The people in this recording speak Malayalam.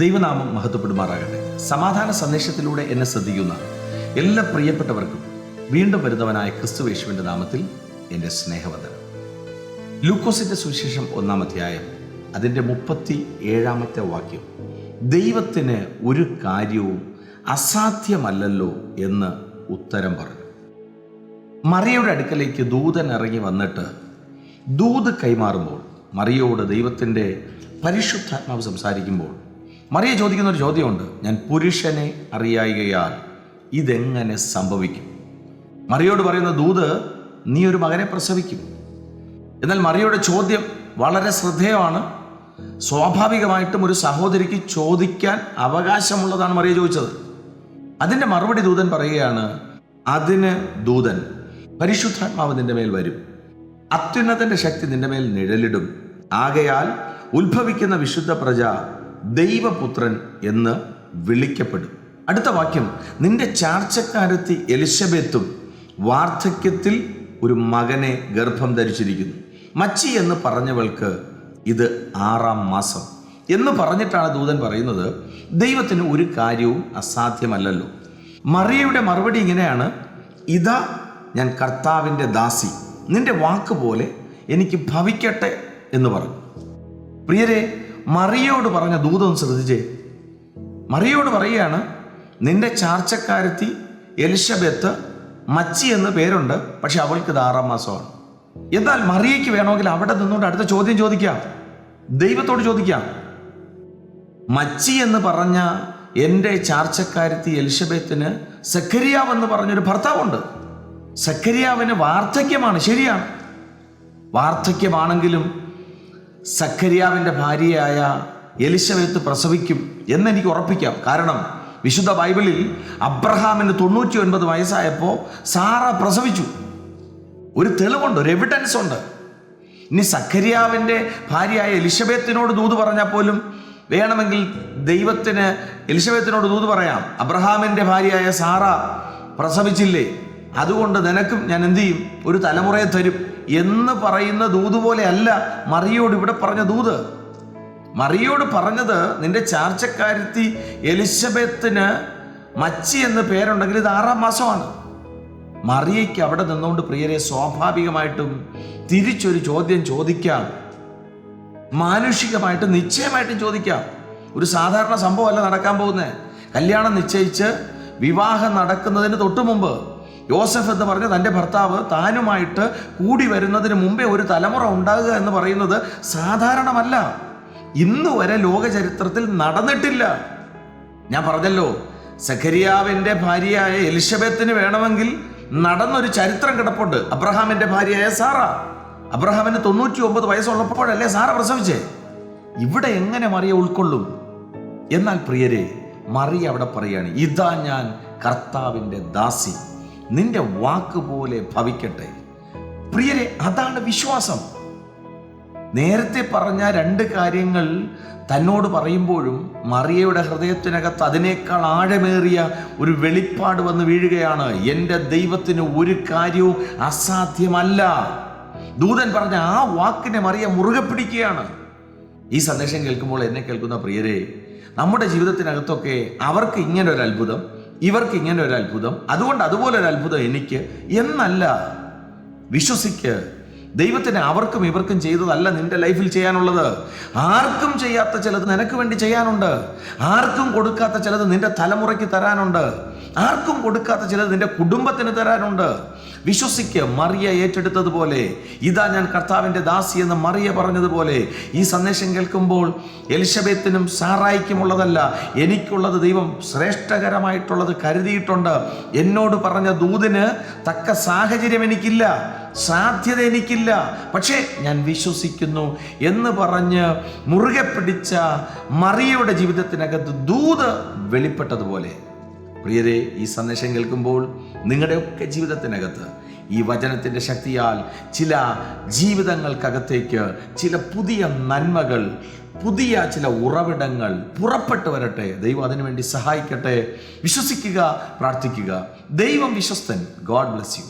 ദൈവനാമം മഹത്വപ്പെടുമാറാകട്ടെ. സമാധാന സന്ദേശത്തിലൂടെ എന്നെ ശ്രദ്ധിക്കുന്ന എല്ലാ പ്രിയപ്പെട്ടവർക്കും വീണ്ടും വരുന്നവനായ ക്രിസ്തുയേശുവിൻ്റെ നാമത്തിൽ എൻ്റെ സ്നേഹവന്ദനം. ലൂക്കോസിൻ്റെ സുവിശേഷം 1-ാം അധ്യായം അതിൻ്റെ 37-ാമത്തെ വാക്യം, ദൈവത്തിന് ഒരു കാര്യവും അസാധ്യമല്ലല്ലോ എന്ന് ഉത്തരം പറഞ്ഞു. മറിയയുടെ അടുക്കലേക്ക് ദൂതൻ ഇറങ്ങി വന്നിട്ട് ദൂത് കൈമാറുമ്പോൾ മറിയോട് ദൈവത്തിൻ്റെ പരിശുദ്ധാത്മാവ് സംസാരിക്കുമ്പോൾ മറിയ ചോദിക്കുന്ന ഒരു ചോദ്യമുണ്ട്. ഞാൻ പുരുഷനെ അറിയായികയാൽ ഇതെങ്ങനെ സംഭവിക്കും? മറിയോട് പറയുന്ന ദൂത്, നീ ഒരു മകനെ പ്രസവിക്കും. എന്നാൽ മറിയയുടെ ചോദ്യം വളരെ ശ്രദ്ധേയമാണ്. സ്വാഭാവികമായിട്ടും ഒരു സഹോദരിക്ക് ചോദിക്കാൻ അവകാശമുള്ളതാണ് മറിയ ചോദിച്ചത്. അതിൻ്റെ മറുപടി ദൂതൻ പറയുകയാണ്, അതിന് ദൂതൻ, പരിശുദ്ധാത്മാവ് നിന്റെ മേൽ വരും, അത്യുന്നതൻ്റെ ശക്തി നിന്റെ മേൽ നിഴലിടും, ആകയാൽ ഉത്ഭവിക്കുന്ന വിശുദ്ധ പ്രജ ദൈവപുത്രൻ എന്ന് വിളിക്കപ്പെടും. അടുത്ത വാക്യം, നിന്റെ ചാർച്ചക്കാരത്തി എലിശബെത്തും വാർദ്ധക്യത്തിൽ ഒരു മകനെ ഗർഭം ധരിച്ചിരിക്കുന്നു. മച്ചി എന്ന് പറഞ്ഞവൾക്ക് ഇത് 6-ാം മാസം എന്ന് പറഞ്ഞിട്ടാണ് ദൂതൻ പറയുന്നത്, ദൈവത്തിന് ഒരു കാര്യവും അസാധ്യമല്ലല്ലോ. മറിയയുടെ മറുപടി ഇങ്ങനെയാണ്, ഇതാ ഞാൻ കർത്താവിൻ്റെ ദാസി, നിന്റെ വാക്ക് പോലെ എനിക്ക് ഭവിക്കട്ടെ എന്ന് പറഞ്ഞു. പ്രിയരെ, മറിയോട് പറഞ്ഞ ദൂതം ശ്രദ്ധിച്ചേ. മറിയോട് പറയുകയാണ്, നിന്റെ ചാർച്ചക്കാരത്തി എലിശബെത്ത്, മച്ചി എന്ന് പേരുണ്ട്, പക്ഷെ അവൾക്ക് ഇത് 6-ാം മാസമാണ്. എന്നാൽ മറിയയ്ക്ക് വേണമെങ്കിൽ അവിടെ നിന്നുകൊണ്ട് അടുത്ത ചോദ്യം ചോദിക്കാം, ദൈവത്തോട് ചോദിക്കാം. മച്ചി എന്ന് പറഞ്ഞ എൻ്റെ ചാർച്ചക്കാരത്തി എലിശബെത്തിന് സഖരിയാവ് എന്ന് പറഞ്ഞൊരു ഭർത്താവുണ്ട്. സഖരിയാവിന് വാർദ്ധക്യമാണ്, ശരിയാണ്. വാർദ്ധക്യമാണെങ്കിലും സഖരിയാവിൻ്റെ ഭാര്യയായ എലിശബെത്ത് പ്രസവിക്കും എന്നെനിക്ക് ഉറപ്പിക്കാം. കാരണം വിശുദ്ധ ബൈബിളിൽ അബ്രഹാമിന് 99 വയസ്സായപ്പോൾ സാറ പ്രസവിച്ചു. ഒരു തെളിവുണ്ട്, ഒരു എവിഡൻസ് ഉണ്ട്. ഇനി സഖരിയാവിൻ്റെ ഭാര്യയായ എലിശബെത്തിനോട് ദൂത് പറഞ്ഞാൽ പോലും വേണമെങ്കിൽ ദൈവത്തിന് എലിശബെത്തിനോട് ദൂത് പറയാം, അബ്രഹാമിൻ്റെ ഭാര്യയായ സാറ പ്രസവിച്ചില്ലേ, അതുകൊണ്ട് നിനക്കും ഞാൻ എന്തു ചെയ്യും, ഒരു തലമുറയെ തരും എന്ന് പറയുന്ന ദൂത് പോലെ അല്ല മറിയോട് ഇവിടെ പറഞ്ഞ ദൂത്. മറിയോട് പറഞ്ഞത്, നിന്റെ ചാർച്ചക്കാരത്തി എലിശബെത്തിന് മച്ചി എന്ന് പേരുണ്ടെങ്കിൽ ഇത് 6-ാം മാസമാണ്. മറിയയ്ക്ക് അവിടെ നിന്നുകൊണ്ട് പ്രിയരെ സ്വാഭാവികമായിട്ടും തിരിച്ചൊരു ചോദ്യം ചോദിക്കാം, മാനുഷികമായിട്ട് നിശ്ചയമായിട്ടും ചോദിക്കാം. ഒരു സാധാരണ സംഭവമല്ല നടക്കാൻ പോകുന്നത്. കല്യാണം നിശ്ചയിച്ച് വിവാഹം നടക്കുന്നതിന് തൊട്ടു മുമ്പ് യോസഫ് എന്ന് പറഞ്ഞ തൻ്റെ ഭർത്താവ് താനുമായിട്ട് കൂടി വരുന്നതിന് മുമ്പേ ഒരു തലമുറ ഉണ്ടാകുക എന്ന് പറയുന്നത് സാധാരണമല്ല. ഇന്ന് വരെ ലോക ചരിത്രത്തിൽ നടന്നിട്ടില്ല. ഞാൻ പറഞ്ഞല്ലോ, സഖരിയാവിൻ്റെ ഭാര്യയായ എലിശബെത്തിന് വേണമെങ്കിൽ നടന്നൊരു ചരിത്രം കിടപ്പുണ്ട്. അബ്രഹാമിൻ്റെ ഭാര്യയായ സാറ, അബ്രഹാമിന് 99 വയസ്സുള്ളപ്പോഴല്ലേ സാറ പ്രസവിച്ചേ. ഇവിടെ എങ്ങനെ മറിയ ഉൾക്കൊള്ളും? എന്നാൽ പ്രിയരെ, മറിയ അവിടെ പറയാണ്, ഇതാ ഞാൻ കർത്താവിൻ്റെ ദാസി, നിന്റെ വാക്ക് പോലെ ഭവിക്കട്ടെ. പ്രിയരെ, അതാണ് വിശ്വാസം. നേരത്തെ പറഞ്ഞ 2 കാര്യങ്ങൾ തന്നോട് പറയുമ്പോഴും മറിയയുടെ ഹൃദയത്തിനകത്ത് അതിനേക്കാൾ ആഴമേറിയ ഒരു വെളിപ്പാട് വന്ന് വീഴുകയാണ്. എൻ്റെ ദൈവത്തിന് ഒരു കാര്യവും അസാധ്യമല്ല. ദൂതൻ പറഞ്ഞ ആ വാക്കിനെ മറിയ മുറുകെ പിടിക്കുകയാണ്. ഈ സന്ദേശം കേൾക്കുമ്പോൾ എന്നെ കേൾക്കുന്ന പ്രിയരെ, നമ്മുടെ ജീവിതത്തിനകത്തൊക്കെ അവർക്ക് ഇങ്ങനെ ഒരു അത്ഭുതം, ഇവർക്ക് ഇങ്ങനെ ഒരു അത്ഭുതം, അതുകൊണ്ട് അതുപോലെ ഒരു അത്ഭുതം എനിക്ക് എന്നല്ല. വിശ്വസിക്ക്, ദൈവത്തിന് അവർക്കും ഇവർക്കും ചെയ്തതല്ല നിന്റെ ലൈഫിൽ ചെയ്യാനുള്ളത്. ആർക്കും ചെയ്യാത്ത ചിലത് നിനക്ക് വേണ്ടി ചെയ്യാനുണ്ട്. ആർക്കും കൊടുക്കാത്ത ചിലത് നിന്റെ തലമുറയ്ക്ക് തരാനുണ്ട്. ആർക്കും കൊടുക്കാത്ത ചിലത് നിന്റെ കുടുംബത്തിന് തരാനുണ്ട്. വിശ്വസിക്ക്, മറിയ ഏറ്റെടുത്തതുപോലെ, ഇതാ ഞാൻ കർത്താവിൻ്റെ ദാസി എന്ന് മറിയ പറഞ്ഞതുപോലെ, ഈ സന്ദേശം കേൾക്കുമ്പോൾ എലിശബെത്തിനും സാറായിക്കുമുള്ളതല്ല, എനിക്കുള്ളത് ദൈവം ശ്രേഷ്ഠകരമായിട്ടുള്ളത് കരുതിയിട്ടുണ്ട്. എന്നോട് പറഞ്ഞ ദൂതിന് തക്ക സാഹചര്യം എനിക്കില്ല, സാധ്യത എനിക്കില്ല, പക്ഷേ ഞാൻ വിശ്വസിക്കുന്നു എന്ന് പറഞ്ഞ് മുറുകെ പിടിച്ച മറിയയുടെ ജീവിതത്തിനകത്ത് ദൂത് വെളിപ്പെട്ടതുപോലെ, പ്രിയരെ, ഈ സന്ദേശം കേൾക്കുമ്പോൾ നിങ്ങളുടെയൊക്കെ ജീവിതത്തിനകത്ത് ഈ വചനത്തിൻ്റെ ശക്തിയാൽ ചില ജീവിതങ്ങൾക്കകത്തേക്ക് ചില പുതിയ നന്മകൾ, പുതിയ ചില ഉറവിടങ്ങൾ പുറപ്പെട്ടു വരട്ടെ. ദൈവം അതിനുവേണ്ടി സഹായിക്കട്ടെ. വിശ്വസിക്കുക, പ്രാർത്ഥിക്കുക. ദൈവം വിശ്വസ്തൻ. God bless U.